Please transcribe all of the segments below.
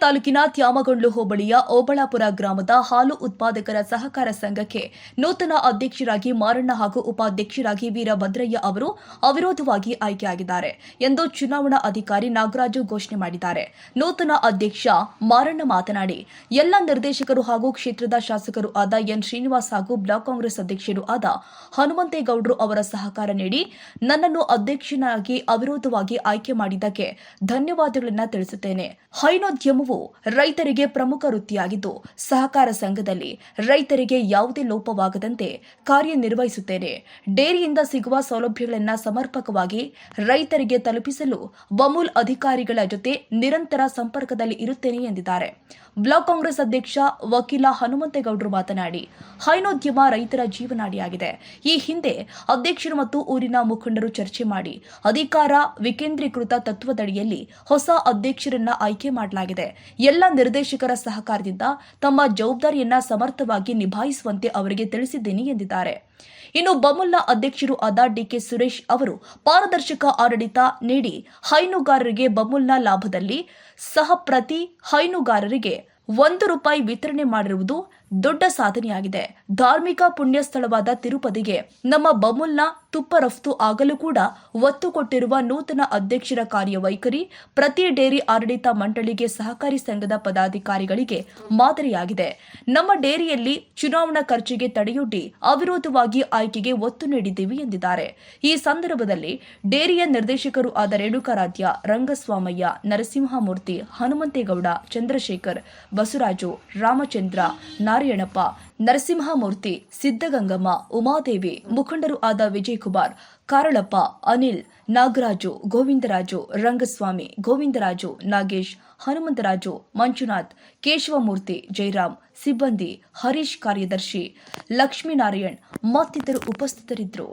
ತಾಲೂಕಿನ ತ್ಯಾಮಗೊಂಡ್ಲು ಹೋಬಳಿಯ ಓಬಳಾಪುರ ಗ್ರಾಮದ ಹಾಲು ಉತ್ಪಾದಕರ ಸಹಕಾರ ಸಂಘಕ್ಕೆ ನೂತನ ಅಧ್ಯಕ್ಷರಾಗಿ ಮಾರಣ್ಣ ಹಾಗೂ ಉಪಾಧ್ಯಕ್ಷರಾಗಿ ವೀರಭದ್ರಯ್ಯ ಅವರು ಅವಿರೋಧವಾಗಿ ಆಯ್ಕೆಯಾಗಿದ್ದಾರೆ ಎಂದು ಚುನಾವಣಾ ಅಧಿಕಾರಿ ನಾಗರಾಜು ಘೋಷಣೆ ಮಾಡಿದ್ದಾರೆ. ನೂತನ ಅಧ್ಯಕ್ಷ ಮಾರಣ್ಣ ಮಾತನಾಡಿ, ಎಲ್ಲ ನಿರ್ದೇಶಕರು ಹಾಗೂ ಕ್ಷೇತ್ರದ ಶಾಸಕರು ಆದ ಎನ್ ಶ್ರೀನಿವಾಸ್ ಹಾಗೂ ಬ್ಲಾಕ್ ಕಾಂಗ್ರೆಸ್ ಅಧ್ಯಕ್ಷರು ಆದ ಹನುಮಂತೇಗೌಡರು ಅವರ ಸಹಕಾರ ನೀಡಿ ನನ್ನನ್ನು ಅಧ್ಯಕ್ಷನಾಗಿ ಅವಿರೋಧವಾಗಿ ಆಯ್ಕೆ ಮಾಡಿದ್ದಕ್ಕೆ ಧನ್ಯವಾದಗಳನ್ನು ತಿಳಿಸುತ್ತೇನೆ. ಹೈನೋದ್ಯಮವು ರೈತರಿಗೆ ಪ್ರಮುಖ ವೃತ್ತಿಯಾಗಿದ್ದು, ಸಹಕಾರ ಸಂಘದಲ್ಲಿ ರೈತರಿಗೆ ಯಾವುದೇ ಲೋಪವಾಗದಂತೆ ಕಾರ್ಯನಿರ್ವಹಿಸುತ್ತೇನೆ. ಡೇರಿಯಿಂದ ಸಿಗುವ ಸೌಲಭ್ಯಗಳನ್ನು ಸಮರ್ಪಕವಾಗಿ ರೈತರಿಗೆ ತಲುಪಿಸಲು ಬಮೂಲ್ ಅಧಿಕಾರಿಗಳ ಜೊತೆ ನಿರಂತರ ಸಂಪರ್ಕದಲ್ಲಿ ಇರುತ್ತೇನೆ ಎಂದಿದ್ದಾರೆ. ಬ್ಲಾಕ್ ಕಾಂಗ್ರೆಸ್ ಅಧ್ಯಕ್ಷ ವಕೀಲ ಹನುಮಂತೇಗೌಡರು ಮಾತನಾಡಿ, ಹೈನೋದ್ಯಮ ರೈತರ ಜೀವನಾಡಿಯಾಗಿದೆ. ಈ ಹಿಂದೆ ಅಧ್ಯಕ್ಷರು ಮತ್ತು ಊರಿನ ಮುಖಂಡರು ಚರ್ಚೆ ಮಾಡಿ ಅಧಿಕಾರ ವಿಕೇಂದ್ರೀಕೃತ ತತ್ವದಡಿಯಲ್ಲಿ ಹೊಸ ಅಧ್ಯಕ್ಷರನ್ನ ಆಯ್ಕೆ ಮಾಡಲಾಗಿದೆ. ಎಲ್ಲ ನಿರ್ದೇಶಕರ ಸಹಕಾರದಿಂದ ತಮ್ಮ ಜವಾಬ್ದಾರಿಯನ್ನ ಸಮರ್ಥವಾಗಿ ನಿಭಾಯಿಸುವಂತೆ ಅವರಿಗೆ ತಿಳಿಸಿದ್ದೀನಿ ಎಂದಿದ್ದಾರೆ. ಇನ್ನು ಬಮುಲ್ನ ಅಧ್ಯಕ್ಷರು ಆದ ಡಿಕೆ ಸುರೇಶ್ ಅವರು ಪಾರದರ್ಶಕ ಆಡಳಿತ ನೀಡಿ ಹೈನುಗಾರರಿಗೆ ಬಮುಲ್ನ ಲಾಭದಲ್ಲಿ ಸಹ ಪ್ರತಿ ಹೈನುಗಾರರಿಗೆ ₹1 ವಿತರಣೆ ಮಾಡಿರುವುದು ದೊಡ್ಡ ಸಾಧನೆಯಾಗಿದೆ. ಧಾರ್ಮಿಕ ಪುಣ್ಯ ಸ್ಥಳವಾದ ತಿರುಪತಿಗೆ ನಮ್ಮ ಬಮುಲ್ನ ತುಪ್ಪ ರಫ್ತು ಆಗಲು ಕೂಡ ಒತ್ತು ಕೊಟ್ಟಿರುವ ನೂತನ ಅಧ್ಯಕ್ಷರ ಕಾರ್ಯವೈಖರಿ ಪ್ರತಿ ಡೇರಿ ಆಡಳಿತ ಮಂಡಳಿಗೆ ಸಹಕಾರಿ ಸಂಘದ ಪದಾಧಿಕಾರಿಗಳಿಗೆ ಮಾದರಿಯಾಗಿದೆ. ನಮ್ಮ ಡೇರಿಯಲ್ಲಿ ಚುನಾವಣಾ ಖರ್ಚಿಗೆ ತಡೆಯೊಡ್ಡಿ ಅವಿರೋಧವಾಗಿ ಆಯ್ಕೆಗೆ ಒತ್ತು ನೀಡಿದ್ದೀವಿ ಎಂದಿದ್ದಾರೆ. ಈ ಸಂದರ್ಭದಲ್ಲಿ ಡೇರಿಯ ನಿರ್ದೇಶಕರು ಆದ ರೇಣುಕಾರಾಧ್ಯ, ರಂಗಸ್ವಾಮಯ್ಯ, ನರಸಿಂಹಮೂರ್ತಿ, ಹನುಮಂತೇಗೌಡ, ಚಂದ್ರಶೇಖರ್, ಬಸವರಾಜು, ರಾಮಚಂದ್ರ, ನಾರಾಯಣಪ್ಪ, ನರಸಿಂಹಮೂರ್ತಿ, ಸಿದ್ದಗಂಗಮ್ಮ, ಉಮಾದೇವಿ, ಮುಖಂಡರು ಆದ ವಿಜಯಕುಮಾರ್, ಕಾರಳಪ್ಪ, ಅನಿಲ್, ನಾಗರಾಜು, ಗೋವಿಂದರಾಜು, ರಂಗಸ್ವಾಮಿ, ಗೋವಿಂದರಾಜು, ನಾಗೇಶ್, ಹನುಮಂತರಾಜು, ಮಂಜುನಾಥ್, ಕೇಶವಮೂರ್ತಿ, ಜಯರಾಮ್, ಸಿಬ್ಬಂದಿ, ಹರೀಶ್, ಕಾರ್ಯದರ್ಶಿ ಲಕ್ಷ್ಮೀನಾರಾಯಣ್ ಮತ್ತಿತರರು ಉಪಸ್ಥಿತರಿದ್ದರು.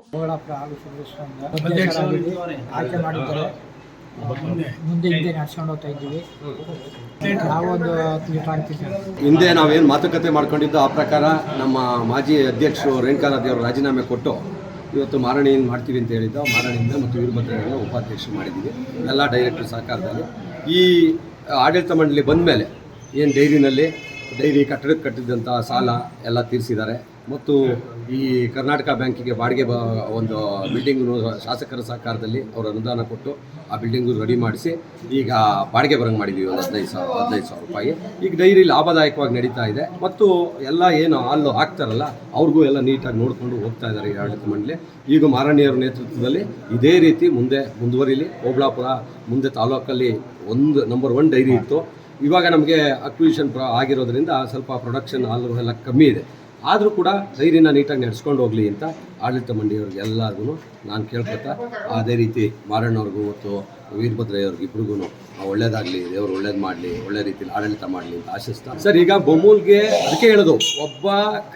ಹಿಂದೆ ನಾವೇನು ಮಾತುಕತೆ ಮಾಡ್ಕೊಂಡಿದ್ದು ಆ ಪ್ರಕಾರ ನಮ್ಮ ಮಾಜಿ ಅಧ್ಯಕ್ಷರು ರೇಣುಕಾರಾಧ್ಯ ಅವರು ರಾಜೀನಾಮೆ ಕೊಟ್ಟು ಇವತ್ತು ಮಾರಣಿಯನ್ನು ಮಾಡ್ತೀವಿ ಅಂತ ಹೇಳಿದ್ದು, ಮಾರಣಿಯಿಂದ ಮತ್ತು ವೀರಭದ್ರಯ್ಯನ ಉಪಾಧ್ಯಕ್ಷರು ಮಾಡಿದ್ದೀವಿ. ಎಲ್ಲ ಡೈರೆಕ್ಟರ್ ಸಹಕಾರದಲ್ಲಿ ಈ ಆಡಳಿತ ಮಂಡಳಿ ಬಂದ ಮೇಲೆ ಏನು ಡೈರಿ ಕಟ್ಟಡಕ್ಕೆ ಕಟ್ಟಿದ್ದಂಥ ಸಾಲ ಎಲ್ಲ ತೀರಿಸಿದ್ದಾರೆ ಮತ್ತು ಈ ಕರ್ನಾಟಕ ಬ್ಯಾಂಕಿಗೆ ಬಾಡಿಗೆ ಒಂದು ಬಿಲ್ಡಿಂಗು ಶಾಸಕರ ಸಹಕಾರದಲ್ಲಿ ಅವರು ಅನುದಾನ ಕೊಟ್ಟು ಆ ಬಿಲ್ಡಿಂಗು ರೆಡಿ ಮಾಡಿಸಿ ಈಗ ಬಾಡಿಗೆ ಬರಂಗೆ ಮಾಡಿದ್ದೀವಿ. ಒಂದು 15,000 ರೂಪಾಯಿ. ಈಗ ಡೈರಿ ಲಾಭದಾಯಕವಾಗಿ ನಡೀತಾ ಇದೆ ಮತ್ತು ಎಲ್ಲ ಏನು ಹಾಲು ಹಾಕ್ತಾರಲ್ಲ ಅವ್ರಿಗೂ ಎಲ್ಲ ನೀಟಾಗಿ ನೋಡಿಕೊಂಡು ಹೋಗ್ತಾ ಇದ್ದಾರೆ ಈ ಆಡಳಿತ ಮಂಡಳಿ. ಈಗ ಮಾರಣ್ಯರ ನೇತೃತ್ವದಲ್ಲಿ ಇದೇ ರೀತಿ ಮುಂದೆ ಮುಂದುವರಿಲಿ. ಓಬಳಾಪುರ ಮುಂದೆ ತಾಲೂಕಲ್ಲಿ ನಂಬರ್ 1 ಡೈರಿ ಇತ್ತು. ಇವಾಗ ನಮಗೆ ಅಕ್ವಿಷನ್ ಆಗಿರೋದ್ರಿಂದ ಸ್ವಲ್ಪ ಪ್ರೊಡಕ್ಷನ್ ಹಾಲು ಎಲ್ಲ ಕಮ್ಮಿ ಇದೆ. ಆದರೂ ಕೂಡ ಡೈರಿನ ನೀಟಾಗಿ ನಡೆಸ್ಕೊಂಡು ಹೋಗಲಿ ಅಂತ ಆಡಳಿತ ಮಂಡಳಿಯವ್ರಿಗೆ ಎಲ್ಲರಿಗೂ ನಾನು ಕೇಳ್ಕೊತಾ, ಅದೇ ರೀತಿ ಮಾರಣ್ಣವ್ರಿಗೂ ಮತ್ತು ವೀರಭದ್ರಯ್ಯವ್ರಿಗೆ ಇಬ್ರಿಗೂ ಒಳ್ಳೇದಾಗಲಿ, ದೇವರು ಒಳ್ಳೇದು ಮಾಡಲಿ, ಒಳ್ಳೆ ರೀತಿಯಲ್ಲಿ ಆಡಳಿತ ಮಾಡಲಿ ಅಂತ ಆಶಿಸ್ತಾ ಸರ್, ಈಗ ಬಮೂಲ್ಗೆ ಅದಕ್ಕೆ ಹೇಳೋದು, ಒಬ್ಬ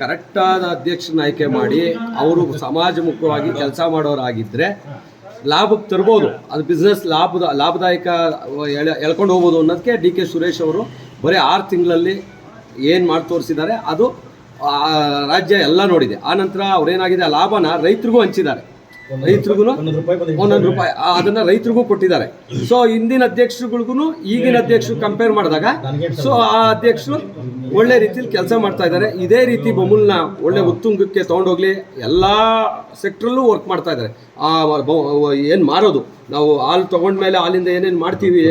ಕರೆಕ್ಟಾದ ಅಧ್ಯಕ್ಷನ ಆಯ್ಕೆ ಮಾಡಿ ಅವರು ಸಮಾಜಮುಖವಾಗಿ ಕೆಲಸ ಮಾಡೋರಾಗಿದ್ದರೆ ಲಾಭಕ್ಕೆ ತರ್ಬೋದು. ಅದು ಬಿಸ್ನೆಸ್ ಲಾಭದಾಯಕ ಎಳ್ಕೊಂಡು ಹೋಗ್ಬೋದು ಅನ್ನೋದಕ್ಕೆ ಡಿ ಕೆ ಸುರೇಶ್ ಅವರು ಬರೀ 6 ತಿಂಗಳಲ್ಲಿ ಏನು ಮಾಡಿ ತೋರಿಸಿದ್ದಾರೆ. ಅದು ರಾಜ್ಯ ಎಲ್ಲ ನೋಡಿದೆ. ಆನಂತರ ಅವ್ರೇನಾಗಿದೆ, ಆ ಲಾಭನ ರೈತರಿಗೂ ಹಂಚಿದ್ದಾರೆ. ರೈತರಿಗೂ ₹1 ಅದನ್ನು ರೈತರಿಗೂ ಕೊಟ್ಟಿದ್ದಾರೆ. ಸೊ ಹಿಂದಿನ ಅಧ್ಯಕ್ಷರುಗಳಿಗೂ ಈಗಿನ ಅಧ್ಯಕ್ಷರು ಕಂಪೇರ್ ಮಾಡಿದಾಗ ಸೊ ಆ ಅಧ್ಯಕ್ಷರು ಒಳ್ಳೆ ರೀತಿಯಲ್ಲಿ ಕೆಲಸ ಮಾಡ್ತಾ ಇದ್ದಾರೆ. ಇದೇ ರೀತಿ ಬಮೂಲ್ನ ಒಳ್ಳೆ ಉತ್ತುಂಗಕ್ಕೆ ತೊಗೊಂಡೋಗ್ಲಿ, ಎಲ್ಲ ಸೆಕ್ಟ್ರಲ್ಲೂ ವರ್ಕ್ ಮಾಡ್ತಾ ಇದ್ದಾರೆ. ಏನು ಮಾರೋದು, ನಾವು ಹಾಲು ತೊಗೊಂಡ್ಮೇಲೆ ಹಾಲಿಂದ ಏನೇನು ಮಾಡ್ತೀವಿ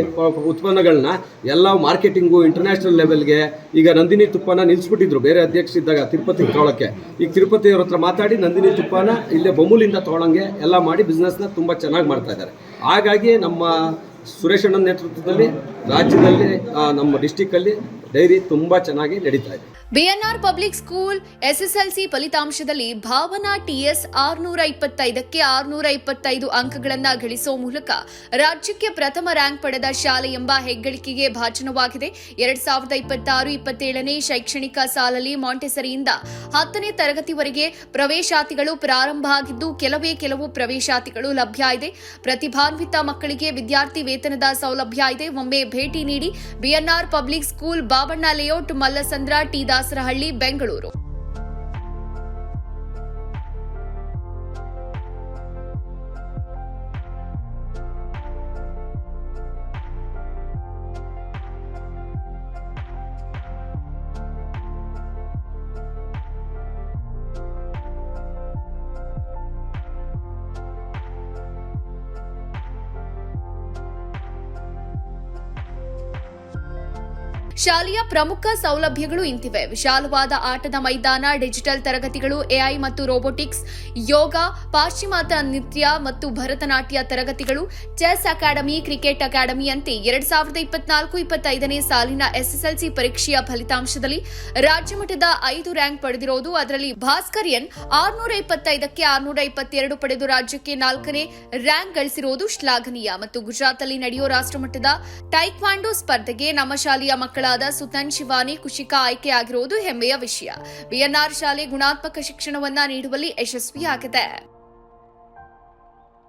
ಉತ್ಪನ್ನಗಳನ್ನ ಎಲ್ಲ ಮಾರ್ಕೆಟಿಂಗು ಇಂಟರ್ನ್ಯಾಷನಲ್ ಲೆವೆಲ್ಗೆ. ಈಗ ನಂದಿನಿ ತುಪ್ಪನ ನಿಲ್ಲಿಸ್ಬಿಟ್ಟಿದ್ರು ಬೇರೆ ಅಧ್ಯಕ್ಷರಿದ್ದಾಗ ತಿರುಪತಿ ತೊಗೊಳಕ್ಕೆ. ಈಗ ತಿರುಪತಿಯವ್ರ ಹತ್ರ ಮಾತಾಡಿ ನಂದಿನಿ ತುಪ್ಪನ ಇಲ್ಲೇ ಬಮೂಲಿಂದ ತೊಗೊಳಂಗೆ ಎಲ್ಲ ಮಾಡಿ ಬಿಸ್ನೆಸ್ನ ತುಂಬ ಚೆನ್ನಾಗಿ ಮಾಡ್ತಾ ಇದ್ದಾರೆ. ಹಾಗಾಗಿ ನಮ್ಮ ಸುರೇಶ್ ಅಣ್ಣನ ನೇತೃತ್ವದಲ್ಲಿ ರಾಜ್ಯದಲ್ಲಿ ನಮ್ಮ ಡಿಸ್ಟಿಕ್ಕಲ್ಲಿ ಡೈರಿ ತುಂಬಾ ಚೆನ್ನಾಗಿ ನಡೀತಾ ಇದೆ. ಬಿಎನ್ಆರ್ ಪಬ್ಲಿಕ್ ಸ್ಕೂಲ್ ಎಸ್ಎಸ್ಎಲ್ಸಿ ಫಲಿತಾಂಶದಲ್ಲಿ ಭಾವನಾ ಟಿಎಸ್ 625ಕ್ಕೆ 625 ಅಂಕಗಳನ್ನು ಗಳಿಸುವ ಮೂಲಕ ರಾಜ್ಯಕ್ಕೆ ಪ್ರಥಮ ರ್ಯಾಂಕ್ ಪಡೆದ ಶಾಲೆ ಎಂಬ ಹೆಗ್ಗಳಿಕೆಗೆ ಭಾಜನವಾಗಿದೆ. 2026-27ನೇ ಶೈಕ್ಷಣಿಕ ಸಾಲಲ್ಲಿ ಮಾಂಟೆಸರಿಯಿಂದ 10ನೇ ತರಗತಿವರೆಗೆ ಪ್ರವೇಶಾತಿಗಳು ಪ್ರಾರಂಭ ಆಗಿದ್ದು ಕೆಲವು ಪ್ರವೇಶಾತಿಗಳು ಲಭ್ಯ ಇದೆ. ಪ್ರತಿಭಾನ್ವಿತ ಮಕ್ಕಳಿಗೆ ವಿದ್ಯಾರ್ಥಿ ವೇತನದ ಸೌಲಭ್ಯ ಇದೆ. ಒಮ್ಮೆ ಭೇಟಿ ನೀಡಿ. BNR public school, Babanna layout, Mallasandra, T Dasarahalli, Bengaluru. ಶಾಲೆಯ ಪ್ರಮುಖ ಸೌಲಭ್ಯಗಳು ಇಂತಿವೆ: ವಿಶಾಲವಾದ ಆಟದ ಮೈದಾನ, ಡಿಜಿಟಲ್ ತರಗತಿಗಳು, ಎಐ ಮತ್ತು ರೋಬೋಟಿಕ್ಸ್, ಯೋಗ, ಪಾಶ್ಚಿಮಾತ್ಯ ನೃತ್ಯ ಮತ್ತು ಭರತನಾಟ್ಯ ತರಗತಿಗಳು, ಚೆಸ್ ಅಕಾಡೆಮಿ, ಕ್ರಿಕೆಟ್ ಅಕಾಡೆಮಿ ಅಂತೆ 2024-25ನೇ ಸಾಲಿನ ಎಸ್ಎಸ್ಎಲ್ಸಿ ಪರೀಕ್ಷೆಯ ಫಲಿತಾಂಶದಲ್ಲಿ ರಾಜ್ಯಮಟ್ಟದ 5 ರ್ಯಾಂಕ್ ಪಡೆದಿರುವುದು. ಅದರಲ್ಲಿ ಭಾಸ್ಕರ್ ಎನ್ 625ಕ್ಕೆ 622 ಪಡೆದು ರಾಜ್ಯಕ್ಕೆ 4ನೇ ರ್ಯಾಂಕ್ ಗಳಿಸಿರುವುದು ಶ್ಲಾಘನೀಯ. ಮತ್ತು ಗುಜರಾತ್ನಲ್ಲಿ ನಡೆಯೋ ರಾಷ್ಟ್ರಮಟ್ಟದ ಟೈಕ್ವಾಂಡೋ ಸ್ಪರ್ಧೆಗೆ ನಮ್ಮ ಶಾಲೆಯ ಮಕ್ಕಳಾದ ಸುತನ್, ಶಿವಾನಿ, ಕುಶಿಕಾ ಆಯ್ಕೆಯಾಗಿರುವುದು ಹೆಮ್ಮೆಯ ವಿಷಯ. ಬಿಎನ್ಆರ್ ಶಾಲೆ ಗುಣಾತ್ಮಕ ಶಿಕ್ಷಣವನ್ನ ನೀಡುವಲ್ಲಿ ಯಶಸ್ವಿಯಾಗಿದೆ.